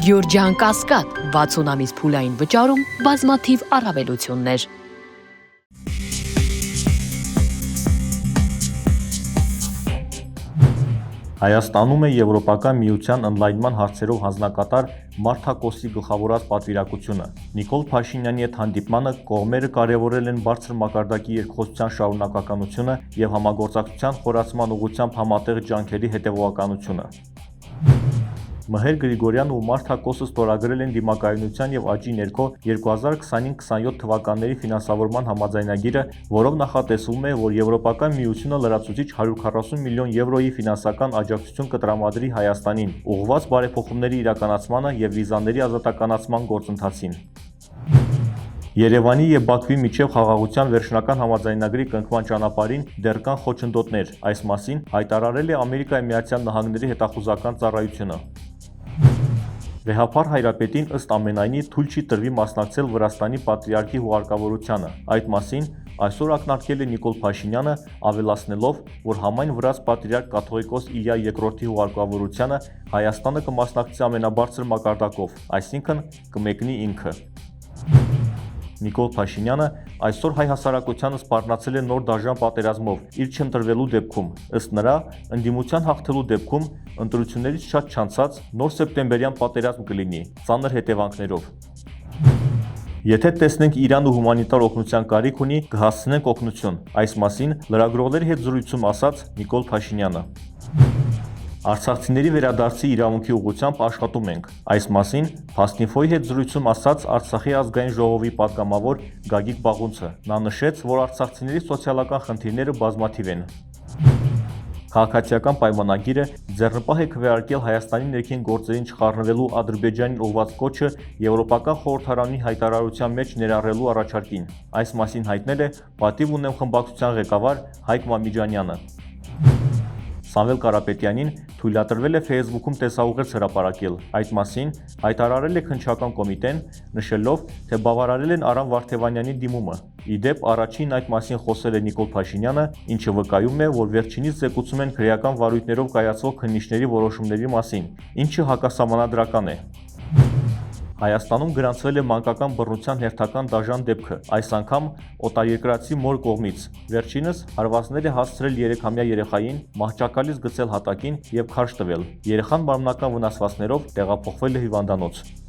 Գյորջյան Կասկադ 60 ամիս փուլային վճարում բազմաթիվ առավելություններ։ Հայաստանում է Եվրոպական միության ընդլայնման հարցերով հանձնակատար Մարթա Կոսի գլխավորած պատվիրակությունը։ Նիկոլ Փաշինյանի հետ հանդիպմանը կողմերը կարևորել են բարձր մակարդակի երկխոսության շարունակականությունը և համագործակցության խորացման ուղղությամբ համատեղ ջանքերի հետևողականությունը։ Մհեր Գրիգորյանն ու Մարթա Կոսը ստորագրել են Դիմակայունության և աճի ներքո 2025-27 թվականների ֆինանսավորման համաձայնագիրը, որով նախատեսվում է, որ Եվրոպական միությունը լրացուցիչ 140 միլիոն եվրոյի ֆինանսական աջակցություն կտրամադրի Հայաստանին, ուղղված բարեփոխումների իրականացմանը և վիզաների ազատականացման գործընթացին։ Երևանի և Բաքվի միջև խաղաղության վերջնական համաձայնագրի կնքման ճանապարհին դեռ կան խոչընդոտներ, այս մասին հայտարարել է Ամերիկայի Միացյալ Նահանգների հետախուզական ծառայությունը։ Վեհափառ Հայրապետին ըստ ամենայնի թույլ չի տրվի մասնակցել Վրաստանի պատրիարքի հուղարկավորությանը։ Այդ մասին այսօր ակնարկել է Նիկոլ Փաշինյանը, ավելացնելով, որ համայն վրաց պատրիարք կաթողիկոս Իլյա II հուղարկավորությանը Հայաստանը կմասնակցի ամենաբարձր մակարդակով, այսինքն կմեկնի ինքը։ Նիկոլ Փաշինյանը այսօր հայ հասարակությանը սպառնացել է նոր դաժան պատերազմով իր չընտրվելու դեպքում։ Ըստ նրա, ընդդիմության հաղթելու դեպքում ընտրություններից շատ չանցած նոր սեպտեմբերյան պատերազմ կլինի, ծանր հետևանքներով։ Եթե տեսնենք Իրանը հումանիտար օգնության կարիք ունի, կհասցնենք օգնություն, այս մասին լրագրողների հետ զրույցում ասաց Նիկոլ Փաշինյանը։ Արցախցիների վերադարձի իրավունքի ուղղությամբ աշխատում ենք, այս մասին Փաստինֆոյի հետ զրույցում ասաց Արցախի ազգային ժողովի պատգամավոր Գագիկ Բաղունցը։ Նա նշեց, որ արցախցիների սոցիալական խնդիրները բազմաթիվ են։ Քաղաքացիական պայմանագիրը ձեռնպահ է քվեարկել Հայաստանի ներքին գործերին չխառնվելու Ադրբեջանին ուղղված կոչը Եվրոպական խորհրդարանի հայտարարության մեջ ներառելու առաջարկին։ Այս մասին հայտնել է «Պատիվ ունեմ» խմբակցության ղեկավար Հայկ Մամիջանյանը։ Սամվել Կարապետյանին թույլատրվել է Facebook-ում տեսաուղերձ հրապարակել։ Այդ մասին հայտարարել է Քննչական կոմիտեն, նշելով, թե բավարարել են Արամ Վարդևանյանի դիմումը։ Ի դեպ, առաջին այդ մասին խոսել է Նիկոլ Փաշինյանը, ինչը վկայում է, որ վերջինիս զեկուցում են քրեական վարույթներով կայացվող քննիչների որոշումների մասին, ինչը հակասահմանադրական է։ Հայաստանում գրանցվել է մանկական բռնության հերթական դաժան դեպքը, այս անգամ օտարերկրացի մոր կողմից։ Վերջինս հարվածներ է հասցրել 3-ամյա երեխային, մահճակալից գցել հատակին և քարշ տվել։ Երեխան մարմնական վնասվածքներով տեղափոխվել է հիվանդանոց։